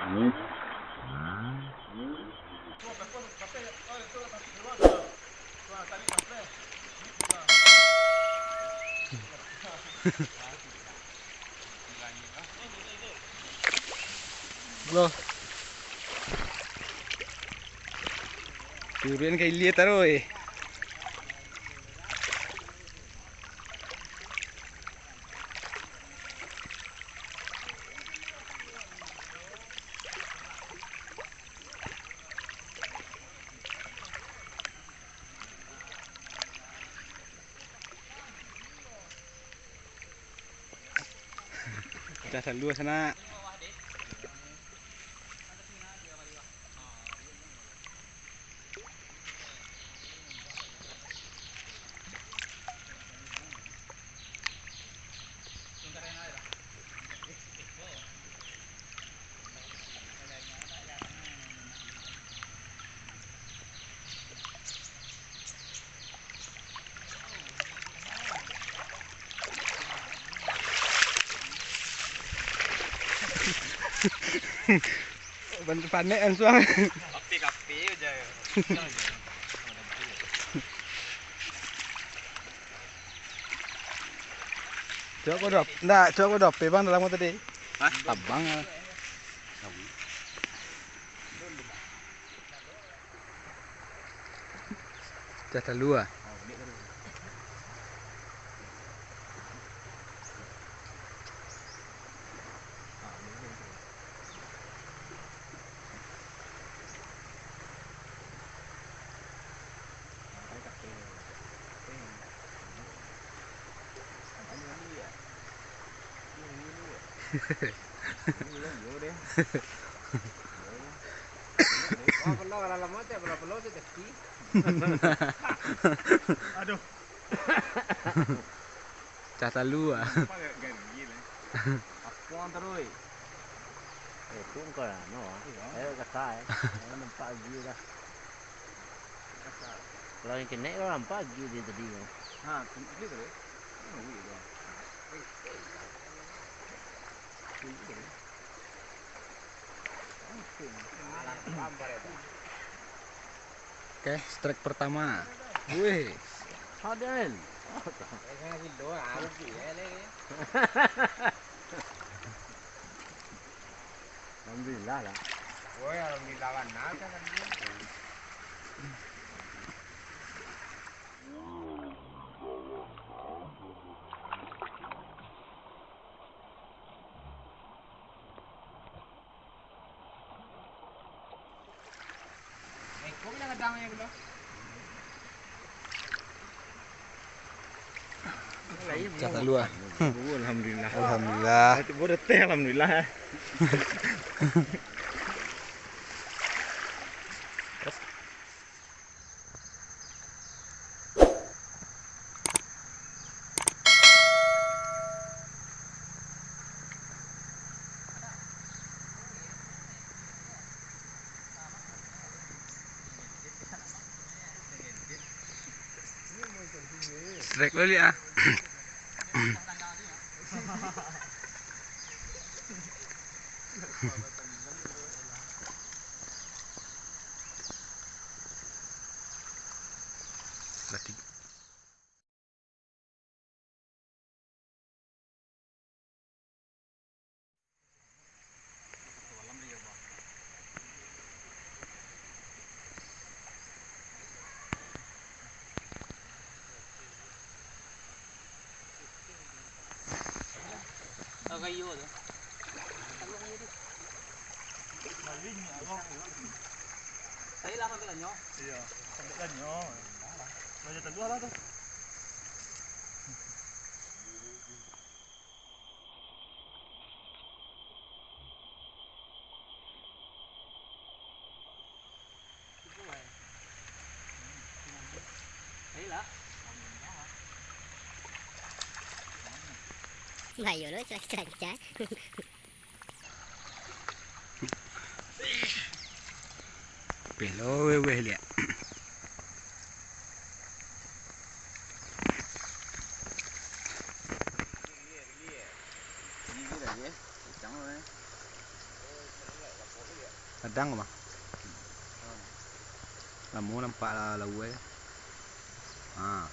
Loh. Durian kayak lihat taruh. Kita dulu sana. Bantu panek kan suang. Kapi aja. Coba kodop, enggak, coba kodop, bang dalam motor tadi. Hah? Tabang. Jatah lu ah. Aduh. Jatah lu ah. Aku terus. Itu enggak no. Ayo kasai. Nampak pagi dah. Kalau yang kena orang pagi dia tadi. Ha, ini terus. Oke, strike pertama. Wih. Haden. Alhamdulillah lah. Woi, alhamdulillah kan kan. Kau bilang ada yang belum? Jatah lu ah. Alhamdulillah. Alhamdulillah. Itu boleh teh alhamdulillah. Strike lu ah. Berarti Kayu tu. Saya lah sampai lanyo. Iya, sampai lanyo. Banyak teluh lah tu. Saya lah. Mayo lo cuaca. pelo weh lihat. Kadang mah. Kamu nampak lah lawa. Ha.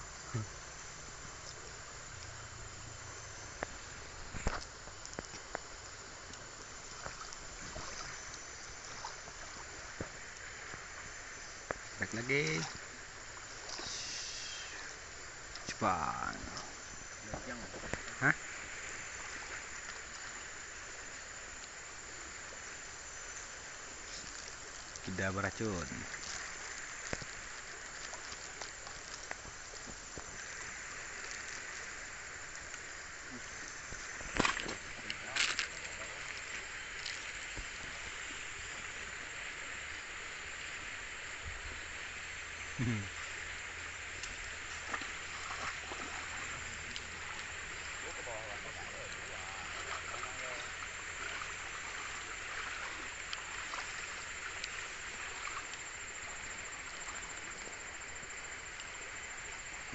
Baik lagi. Cepat. Hah? Tidak beracun.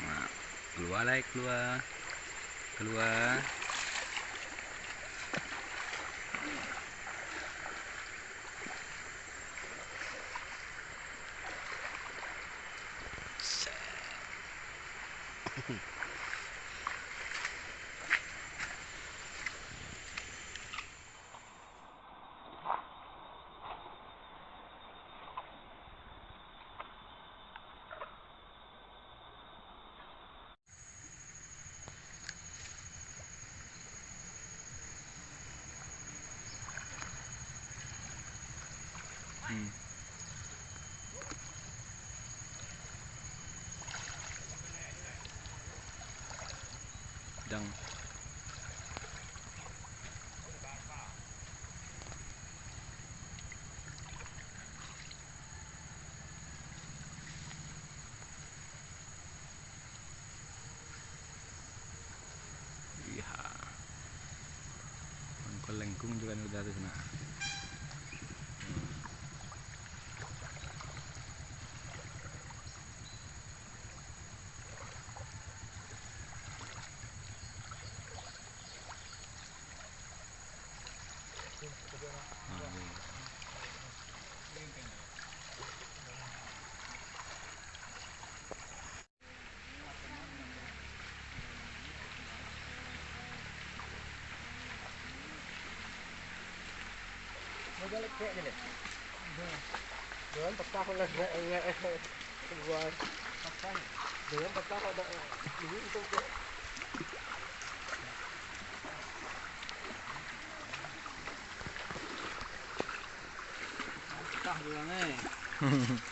Nah, keluar lagi, keluar. Dang. Iya. Mangkol lengkung juga udah di sana. Modal kayak gini. Dengan pecah oleh buat pecah. Dengan pecah ada ini untuk Tah juga nih.